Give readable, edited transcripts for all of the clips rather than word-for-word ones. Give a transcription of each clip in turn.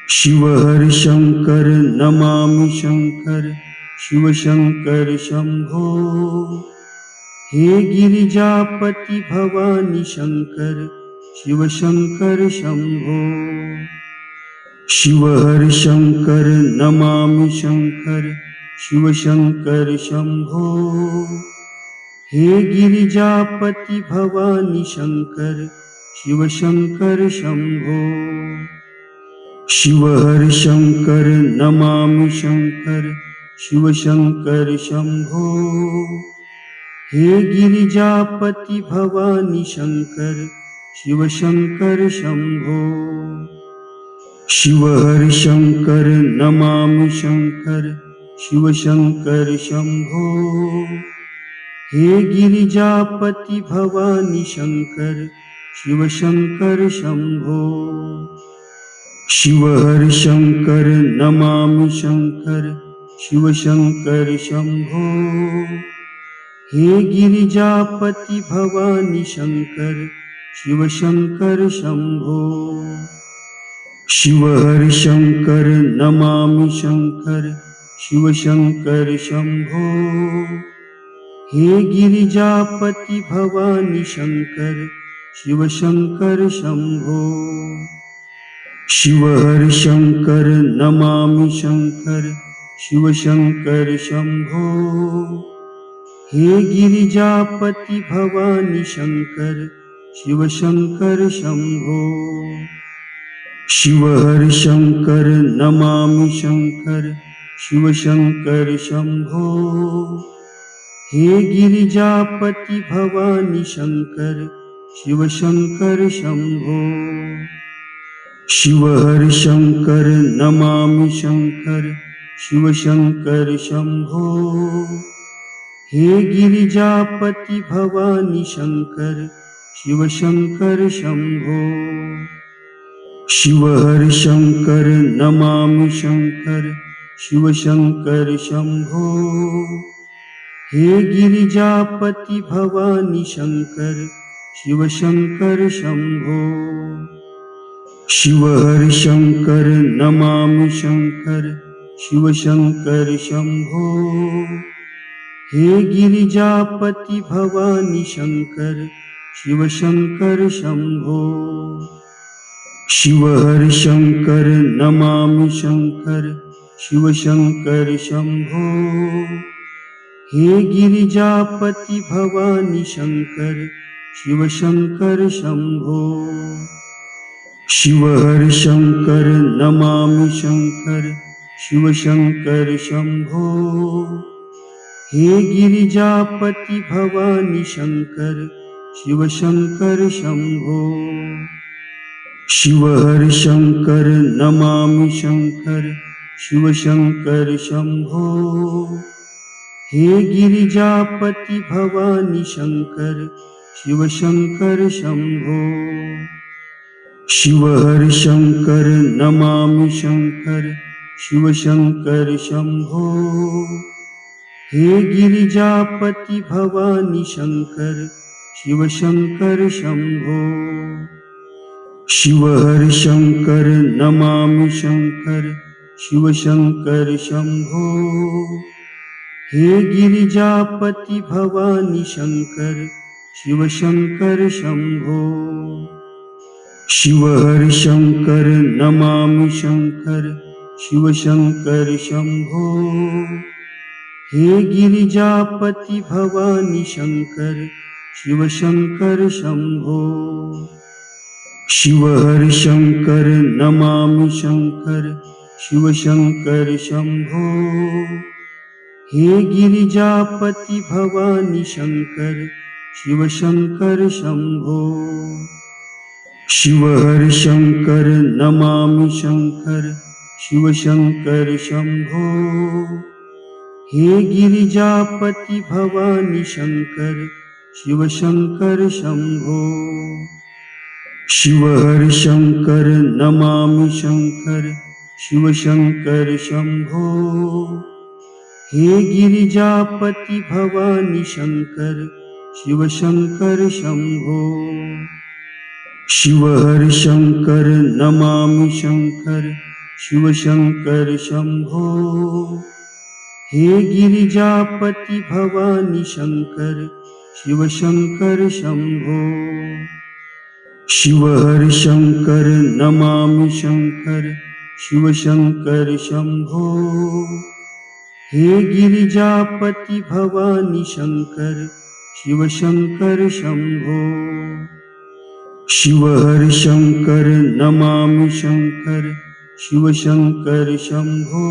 Shiv हर Shankar Namami Shankar, Shiv Shankar Shambho. हे Girijapati Bhavani Shankar, Shiv Shankar Shambho. Shiv हर Shankar Namami Shankar, Shiv Shankar Shambho. हे Girijapati Bhavani Shankar, Shiv Shankar Shambho. Shiv हर Shankar Namami Shankar, Shiv Shankar Shambho. हे Girijapati Bhavani Shankar, Shiv Shankar Shambho. Shiv हर Shankar Namami Shankar, Shiv Shankar Shambho. हे Girijapati Bhavani Shankar, Shiv Shankar Shambho. Shiv हर Shankar Namami Shankar, Shiv Shankar Shambho. हे Girijapati Bhavani Shankar, Shiv Shankar Shambho. Shiv हर Shankar Namami Shankar, Shiv Shankar Shambho. हे Girijapati Bhavani Shankar, Shiv Shankar Shambho. Shiv हर Shankar Namami Shankar, Shiv Shankar Shambho. हे Girijapati Bhavani Shankar, Shiv Shankar Shambho. Shiv हर Shankar Namami Shankar, Shiv Shankar Shambho. हे Girijapati Bhavani Shankar, Shiv Shankar Shambho. Shiv हर Shankar Namami Shankar, Shiv Shankar Shambho. हे Girijapati Bhavani Shankar, Shiv Shankar Shambho. Shiv हर Shankar Namami Shankar, Shiv Shankar Shambho. हे Girijapati Bhavani Shankar, Shiv Shankar Shambho. Shiv हर Shankar Namami Shankar, Shiv Shankar Shambho. हे Girijapati Bhavani Shankar, Shiv Shankar Shambho. Shiv हर Shankar Namami Shankar, Shiv Shankar Shambho. हे Girijapati Bhavani Shankar, Shiv Shankar Shambho. Shiv हर Shankar Namami Shankar, Shiv Shankar Shambho. हे Girijapati Bhavani Shankar, Shiv Shankar Shambho. Shiv हर Shankar Namami Shankar, Shiv Shankar Shambho. हे Girijapati Bhavani Shankar, Shiv Shankar Shambho. Shiv हर Shankar Namami Shankar, Shiv Shankar Shambho. हे Girijapati Bhavani Shankar, Shiv Shankar Shambho. Shiv हर Shankar Namami Shankar, Shiv Shankar Shambho. हे Girijapati Bhavani Shankar, Shiv Shankar Shambho. Shiv हर Shankar Namami Shankar, Shiv Shankar Shambho. हे Girijapati Bhavani Shankar, Shiv Shankar Shambho. Shiv हर Shankar Namami Shankar, Shiv Shankar Shambho. हे Girijapati Bhavani Shankar, Shiv Shankar Shambho. Shiv हर Shankar Namami Shankar, Shiv Shankar Shambho. हे Girijapati Bhavani Shankar, Shiv Shankar Shambho. Shiv हर Shankar Namami Shankar, Shiv Shankar Shambho. हे Girijapati Bhavani Shankar, Shiv Shankar Shambho. Shiv हर Shankar Namami Shankar, Shivshankar Shambho. हे Girijapati Bhavani Shankar Shivshankar Shambho. Shiv हर Shankar Namami Shankar Shivshankar Shambho. हे Girijapati Bhavani Shankar Shivshankar Shambho. Shiv हर Shankar Namami Shankar Shivshankar Shambho.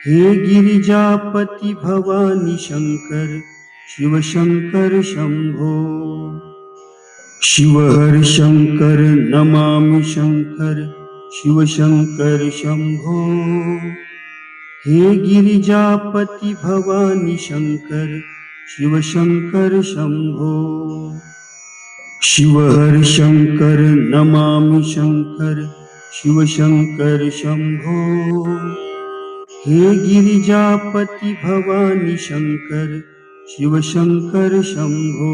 हे Girijapati Bhavani Shankar Shivshankar Shambho. Shiv हर Shankar Namami Shankar Shivshankar Shambho. हे Girijapati Bhavani Shankar Shivshankar Shambho. Shiv हर Shankar Namami Shankar Shivshankar Shambho. हे Girijapati Bhavani Shankar Shivshankar Shambho.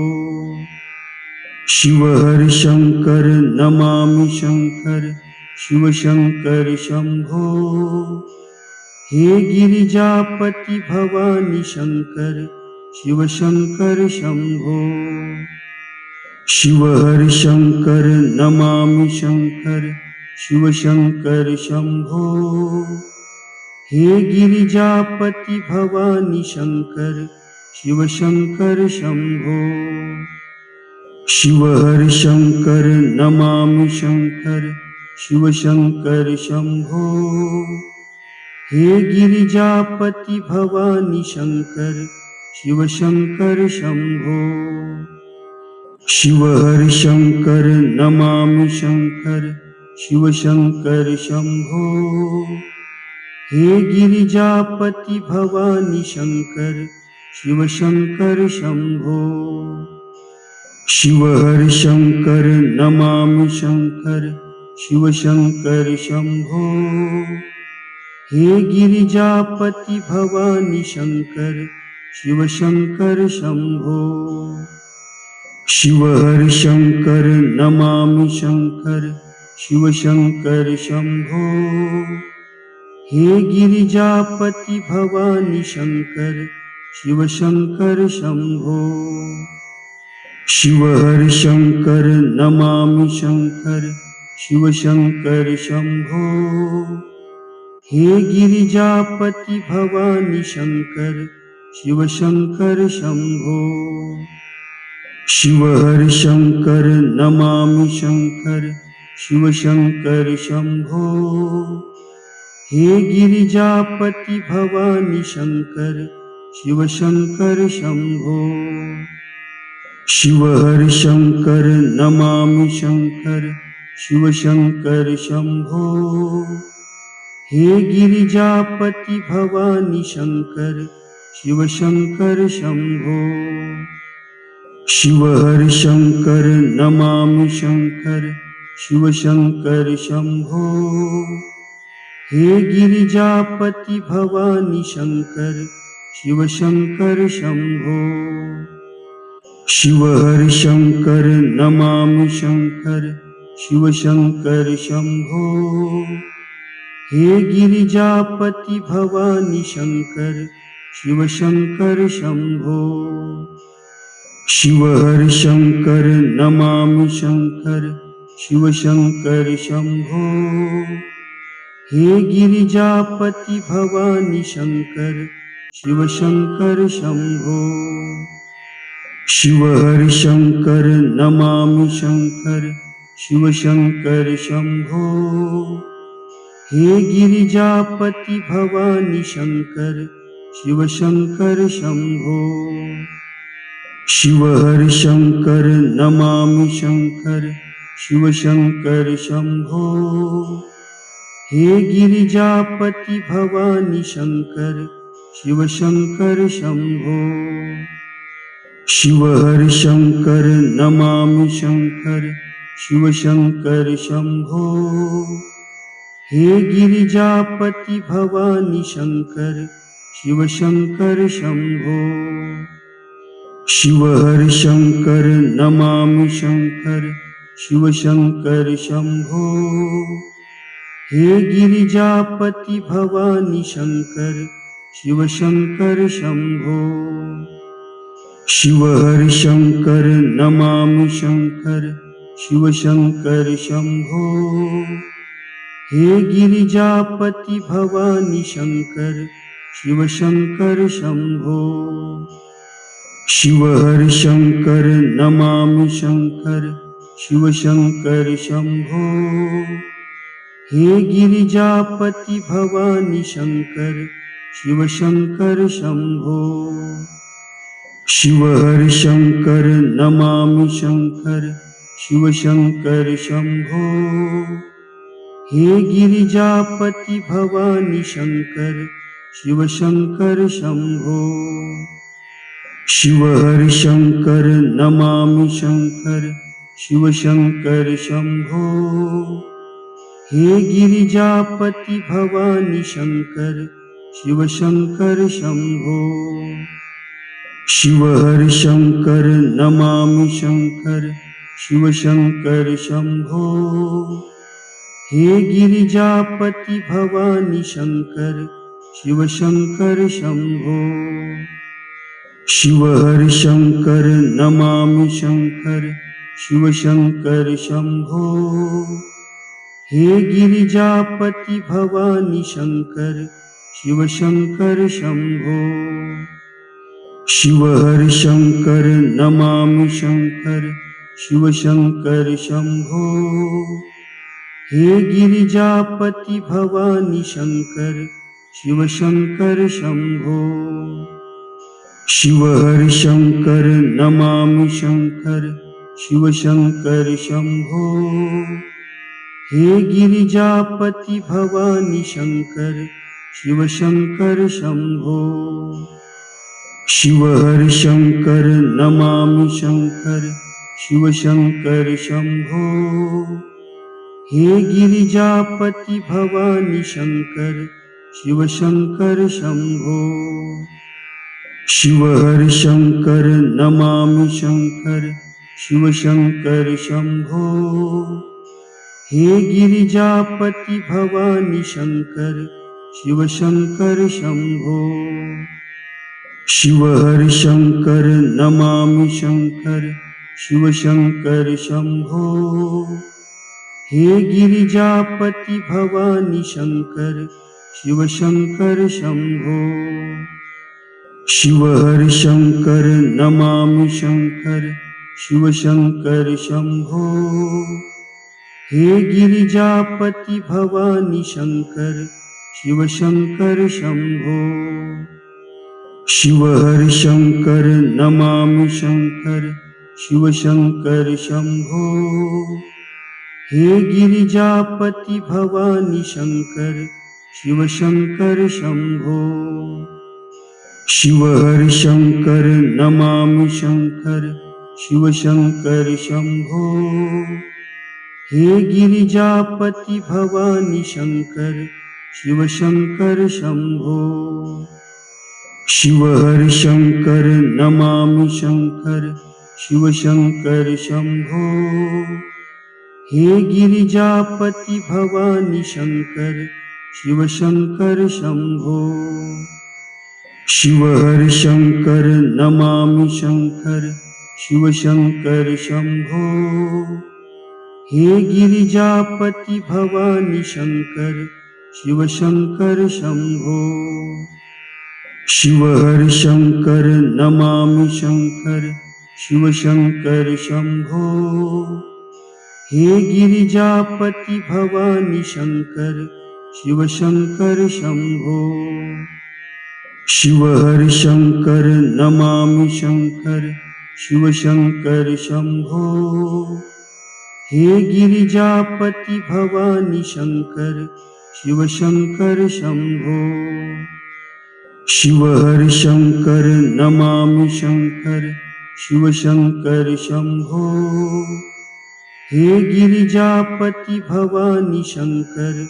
Shiv हर Shankar Namami Shankar Shivshankar Shambho. हे Girijapati Bhavani Shankar Shivshankar Shambho. Shiv हर Shankar Namami Shankar Shivshankar Shambho. हे Girijapati Bhavani Shankar Shivshankar Shambho. Shiv हर Shankar Namami Shankar Shivshankar Shambho. हे Girijapati Bhavani Shankar Shivshankar Shambho. Shiv हर Shankar Namami Shankar Shivshankar Shambho. हे Girijapati Bhavani Shankar Shivshankar Shambho. Shiv हर Shankar Namami Shankar Shivshankar Shambho. हे Girijapati Bhavani Shankar Shivshankar Shambho. Shiv हर Shankar Namami Shankar Shivshankar Shambho. हे Girijapati Bhavani Shankar Shivshankar Shambho. Shiv हर Shankar Namami Shankar Shivshankar Shambho. हे Girijapati Bhavani Shankar Shivshankar Shambho. Shiv हर Shankar Namami Shankar Shivshankar Shambho. हे Girijapati Bhavani Shankar Shivshankar Shambho. Shiv हर Shankar Namami Shankar Shivshankar Shambho. हे Girijapati Bhavani Shankar Shivshankar Shambho. Shiv हर Shankar Namami Shankar Shivshankar Shambho. हे Girijapati Bhavani Shankar Shivshankar Shambho. Shiv हर Shankar Namami Shankar Shivshankar Shambho. हे Girijapati Bhavani Shankar Shivshankar Shambho. Shiv हर Shankar Namami Shankar Shivshankar Shambho. हे Girijapati Bhavani Shankar Shivshankar Shambho. Shiv हर Shankar Namami Shankar Shivshankar Shambho. हे Girijapati Bhavani Shankar Shivshankar Shambho. Shiv हर Shankar Namami Shankar Shivshankar Shambho. हे Girijapati Bhavani Shankar Shivshankar Shambho. Shiv हर Shankar Namami Shankar Shivshankar Shambho. हे Girijapati Bhavani Shankar Shivshankar Shambho. Shiv हर Shankar Namami Shankar Shivshankar Shambho. हे Girijapati Bhavani Shankar Shiv Shankar Shambho. Shiv हर Shankar Namami Shankar Shiv Shankar Shambho. हे Girijapati Bhavani Shankar Shiv Shankar Shambho. Shiv हर Shankar Namami Shankar Shiv Shankar Shambho. हे Girijapati Bhavani Shankar Shiv Shankar Shambho. Shiv हर Shankar Namami Shankar Shiv Shankar Shambho. हे Girijapati Bhavani Shankar Shiv Shankar Shambho. Shiv हर Shankar Namami Shankar Shiv Shankar Shambho. हे Girijapati Bhavani Shankar Shiv Shankar Shambho. Shiv हर Shankar Namami Shankar Shiv Shankar Shambho. हे Girijapati Bhavani Shankar Shiv Shankar Shambho. Shiv हर Shankar Namami Shankar Shiv Shankar Shambho. हे Girijapati Bhavani Shankar Shiv Shankar Shambho. Shiv हर Shankar Namami Shankar Shiv Shankar Shambho. हे Girijapati Bhavani Shankar Shiv Shankar Shambho. Shiv हर Shankar Namami Shankar Shiv Shankar Shambho. हे Girijapati Bhavani Shankar Shiv Shankar Shambho. Shiv हर Shankar Namami Shankar Shiv Shankar Shambho. हे Girijapati Bhavani Shankar Shiv Shankar Shambho. Shiv हर Shankar Namami Shankar Shiv Shankar Shambho. हे Girijapati Bhavani Shankar Shiv Shankar Shambho. Shiv हर Shankar Namami Shankar Shiv Shankar Shambho. हे Girijapati Bhavani Shankar Shiv Shankar Shambho. Shiv हर Shankar Namami Shankar Shiv Shankar Shambho. हे Girijapati Bhavani Shankar Shiv Shankar Shambho. Shiv हर Shankar Namami Shankar Shiv Shankar Shambho. हे Girijapati Bhavani Shankar Shiv Shankar Shambho. Shiv हर Shankar Namami Shankar Shiv Shankar Shambho. हे Girijapati Bhavani Shankar Shiv Shankar Shambho. Shiv हर Shankar Namami Shankar Shiv Shankar Shambho. हे Girijapati Bhavani Shankar Shiv Shankar Shambho. Shiv हर Shankar Namami Shankar Shiv Shankar Shambho. हे Girijapati Bhavani Shankar Shiv Shankar Shambho. Shiv हर Shankar Namami Shankar Shiv Shankar Shambho. हे Girijapati Bhavani Shankar Shiv Shankar Shambho. Shiv हर Shankar Namami Shankar Shiv Shankar Shambho. हे Girijapati Bhavani Shankar Shiv Shankar Shambho. Shiv हर Shankar Namami Shankar Shiv Shankar Shambho. हे Girijapati Bhavani Shankar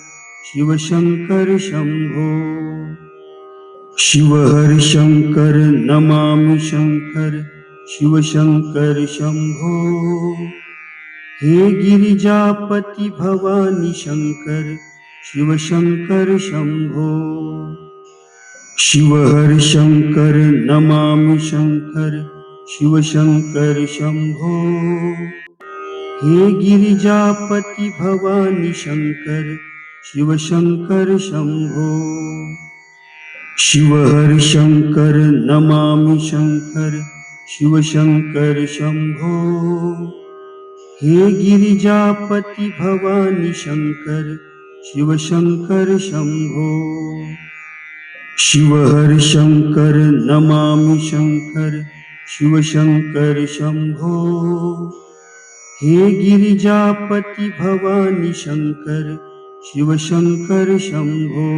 Shiv Shankar Shambho. Shiv हर Shankar Namami Shankar Shiv Shankar Shambho. हे Girijapati Bhavani Shankar Shivshankar Shambho. Shiv हर Shankar Namami Shankar Shivshankar Shambho. हे Girijapati Bhavani Shankar Shivshankar Shambho. Shiv हर Shankar Namami Shankar Shivshankar Shambho. हे Girijapati Bhavani Shankar Shivshankar Shambho. Shiv हर Shankar Namami Shankar Shivshankar Shambho. हे Girijapati Bhavani Shankar Shivshankar Shambho.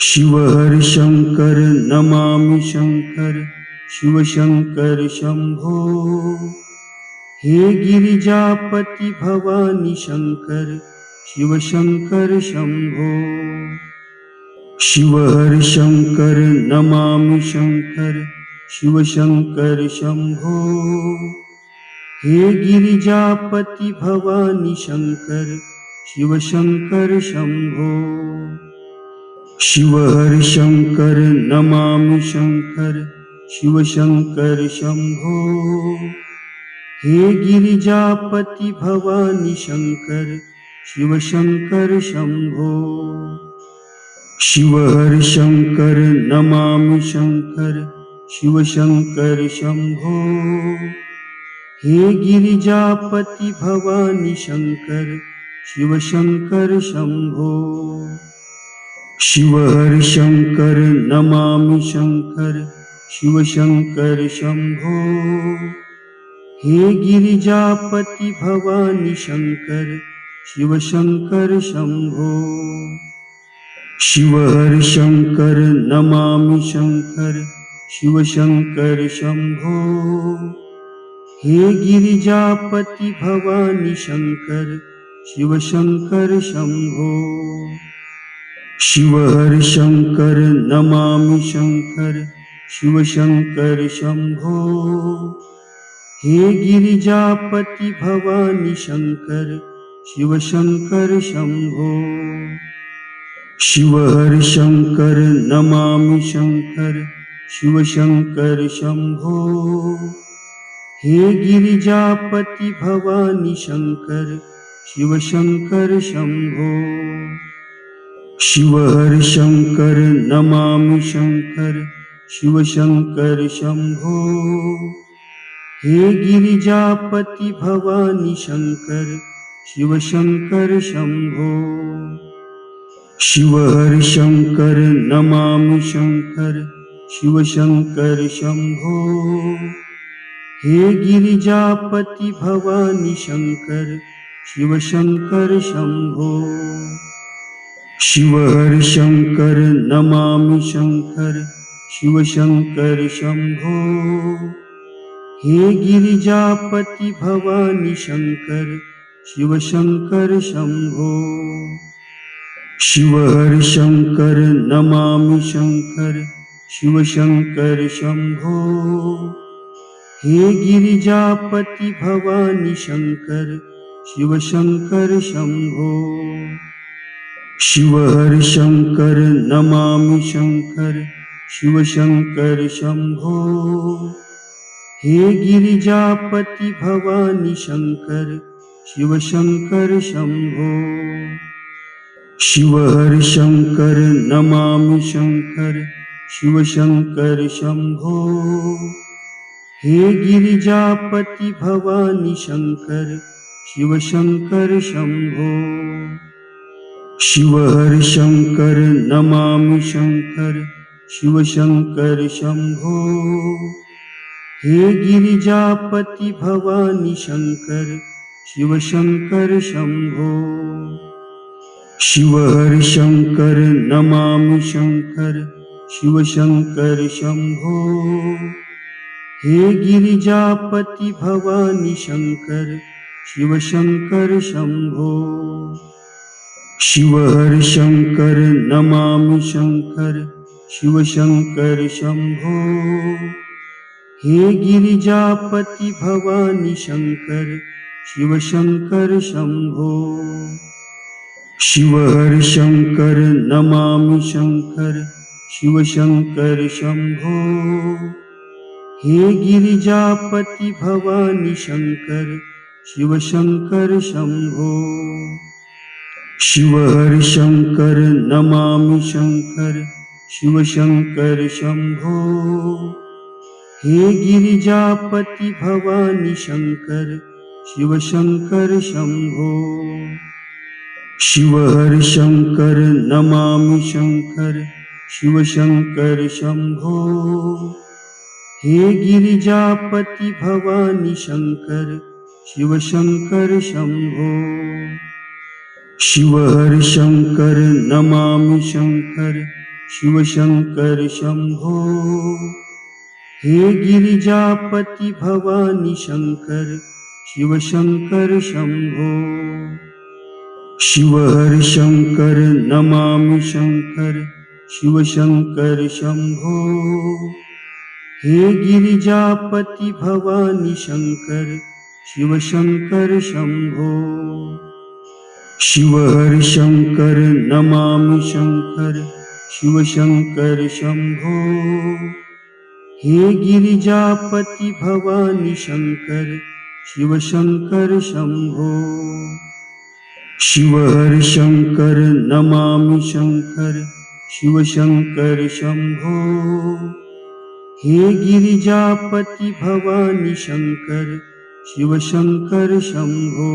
Shiv हर Shankar Namami Shankar Shivshankar Shambho. हे Girijapati Bhavani Shankar Shivshankar Shambho. Shiv हर Shankar Namami Shankar Shivshankar Shambho. हे Girijapati Bhavani Shankar Shivshankar Shambho. Shiv हर Shankar Namami Shankar Shivshankar Shambho. हे Girijapati Bhavani Shankar Shivshankar Shambho. Shiv हर Shankar Namami Shankar Shivshankar Shambho. हे Girijapati Bhavani Shankar Shivshankar Shambho. Shiv हर Shankar Namami Shankar Shivshankar Shambho. हे Girijapati Bhavani Shankar Shivshankar Shambho. Shiv हर Shankar Namami Shankar Shivshankar Shambho. हे Girijapati Bhavani Shankar Shivshankar Shambho. Shiv हर Shankar Namami Shankar Shivshankar Shambho. हे Girijapati Bhavani Shankar Shivshankar Shambho. Shiv हर Shankar Namami Shankar Shivshankar Shambho. हे Girijapati Bhavani Shankar Shivshankar Shambho. Shiv हर Shankar Namami Shankar Shivshankar Shambho. हे Girijapati Bhavani Shankar Shivshankar Shambho. Shiv हर Shankar Namami Shankar Shivshankar Shambho. हे Girijapati Bhavani Shankar Shivshankar Shambho. Shiv हर Shankar Namami Shankar Shivshankar Shambho. हे Girijapati Bhavani Shankar Shivshankar Shambho. Shiv हर Shankar Namami Shankar Shivshankar Shambho. हे Girijapati Bhavani Shankar Shivshankar Shambho. Shiv हर Shankar Namami Shankar Shivshankar Shambho. हे Girijapati Bhavani Shankar Shivshankar Shambho. Shiv हर Shankar Namami Shankar Shivshankar Shambho. हे Girijapati Bhavani Shankar Shivshankar Shambho. Shiv हर Shankar Namami Shankar Shivshankar Shambho. हे Girijapati Bhavani Shankar Shivshankar Shambho. Shiv हर Shankar Namami Shankar Shivshankar Shambho. हे Girijapati Bhavani Shankar Shivshankar Shambho. Shiv हर Shankar Namami Shankar Shivshankar Shambho. हे Girijapati Bhavani Shankar Shivshankar Shambho. Shiv हर Shankar Namami Shankar Shiv Shankar Shambho. हे Girijapati Bhavani Shankar Shiv Shankar Shambho. Shiv हर Shankar Namami Shankar Shiv Shankar Shambho. हे Girijapati Bhavani Shankar Shiv Shankar Shambho. Shiv हर Shankar Namami Shankar Shiv Shankar Shambho. हे Girijapati Bhavani Shankar Shiv Shankar Shambho. Shiv हर Shankar Namami Shankar Shiv Shankar Shambho. हे Girijapati Bhavani Shankar Shiv Shankar Shambho. Shiv हर Shankar Namami Shankar Shiv Shankar Shambho. हे Girijapati Bhavani Shankar Shiv Shankar Shambho. Shiv हर Shankar Namami Shankar Shiv Shankar Shambho. हे Girijapati Bhavani Shankar Shiv Shankar Shambho. Shiv हर Shankar Namami Shankar Shiv Shankar Shambho. हे Girijapati Bhavani Shankar Shiv Shankar Shambho.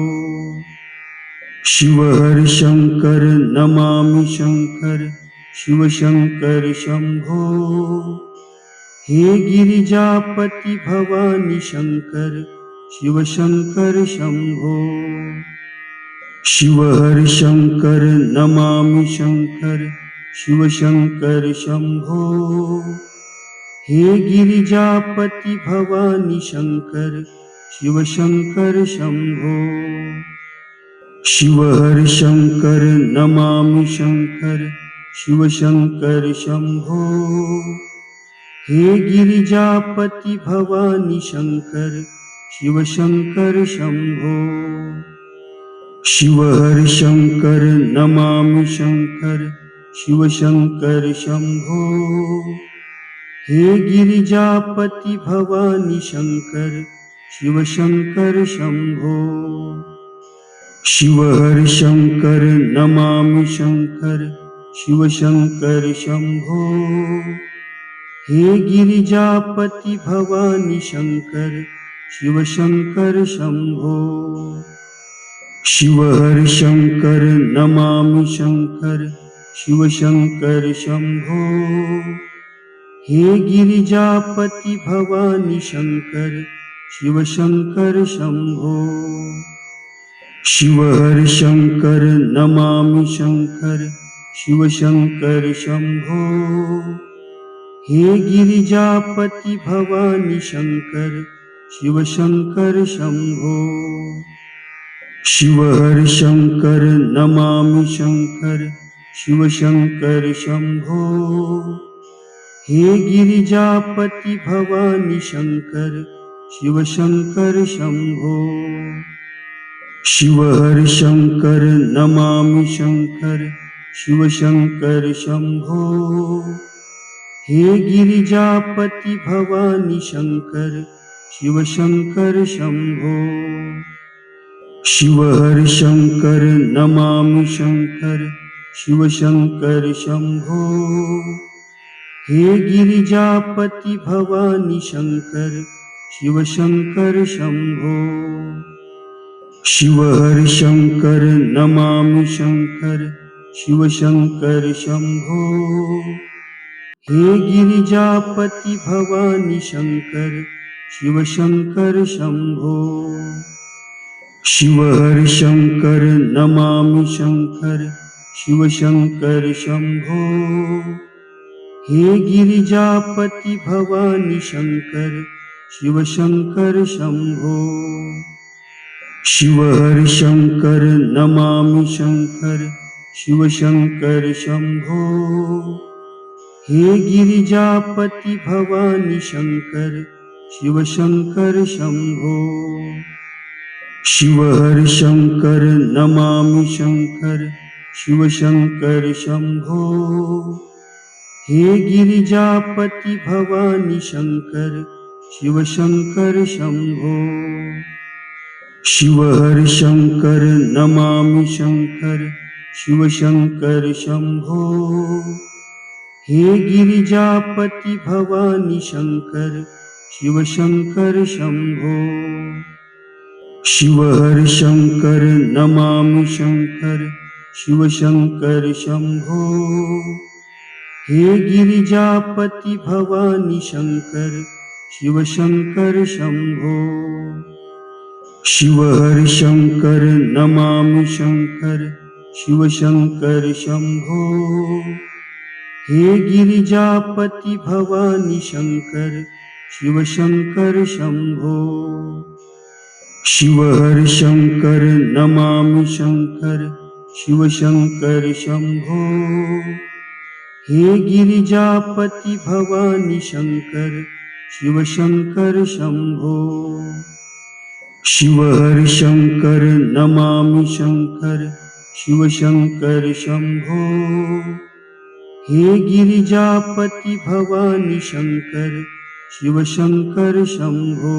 Shiv हर Shankar Namami Shankar Shiv Shankar Shambho. हे Girijapati Bhavani Shankar Shiv Shankar Shambho. Shiv हर Shankar Namami Shankar Shiv Shankar Shambho. हे Girijapati Bhavani Shankar Shiv Shankar Shambho. Shiv हर Shankar Namami Shankar Shiv Shankar Shambho. हे Girijapati Bhavani Shankar Shiv Shankar Shambho. Shiv हर Shankar Namami Shankar Shiv Shankar Shambho. हे Girijapati Bhavani Shankar Shiv Shankar Shambho. Shiv हर Shankar Namami Shankar Shiv Shankar Shambho. हे Girijapati Bhavani Shankar Shiv Shankar Shambho. Shiv हर Shankar Namami Shankar Shiv Shankar Shambho. हे Girijapati Bhavani Shankar Shiv Shankar Shambho. Shiv हर Shankar Namami Shankar Shiv Shankar Shambho. हे Girijapati Bhavani Shankar Shiv Shankar Shambho. Shiv हर Shankar Namami Shankar Shiv Shankar Shambho. हे Girijapati Bhavani Shankar Shiv Shankar Shambho. Shiv हर Shankar Namami Shankar Shiv Shankar Shambho. हे Girijapati Bhavani Shankar Shiv Shankar Shambho. Shiv हर Shankar Namami Shankar Shiv Shankar Shambho. हे Girijapati Bhavani Shankar Shiv Shankar Shambho. Shiv हर Shankar Namami Shankar Shiv Shankar Shambho. हे Girijapati Bhavani Shankar Shiv Shankar Shambho. Shiv हर Shankar Namami Shankar Shiv Shankar Shambho. हे Girijapati Bhavani Shankar Shiv Shankar Shambho. Shiv हर Shankar Namami Shankar Shiv Shankar Shambho. हे Girijapati Bhavani Shankar Shiv Shankar Shambho. Shiv हर Shankar Namami Shankar Shivshankar Shambho. हे Girijapati Bhavani Shankar Shivshankar Shambho. Shiv हर Shankar Namami Shankar Shivshankar Shambho. हे Girijapati Bhavani Shankar Shivshankar Shambho. Shiv हर Shankar Namami Shankar Shivshankar Shambho. हे Girijapati Bhavani Shankar Shivshankar Shambho. Shiv हर Shankar Namami Shankar Shivshankar Shambho. हे Girijapati Bhavani Shankar Shivshankar Shambho. Shiv हर Shankar Namami Shankar Shivshankar Shambho. हे Girijapati Bhavani Shankar Shivshankar Shambho. Shiv हर Shankar Namami Shankar Shivshankar Shambho. हे Girijapati Bhavani Shankar Shivshankar Shambho.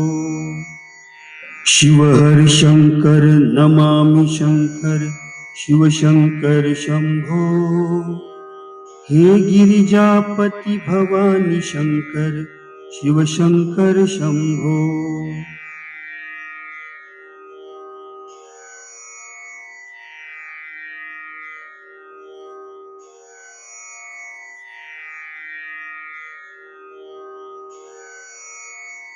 Shiv हर Shankar Namami Shankar Shivshankar Shambho. हे Girijapati Bhavani Shankar Shivshankar Shambho.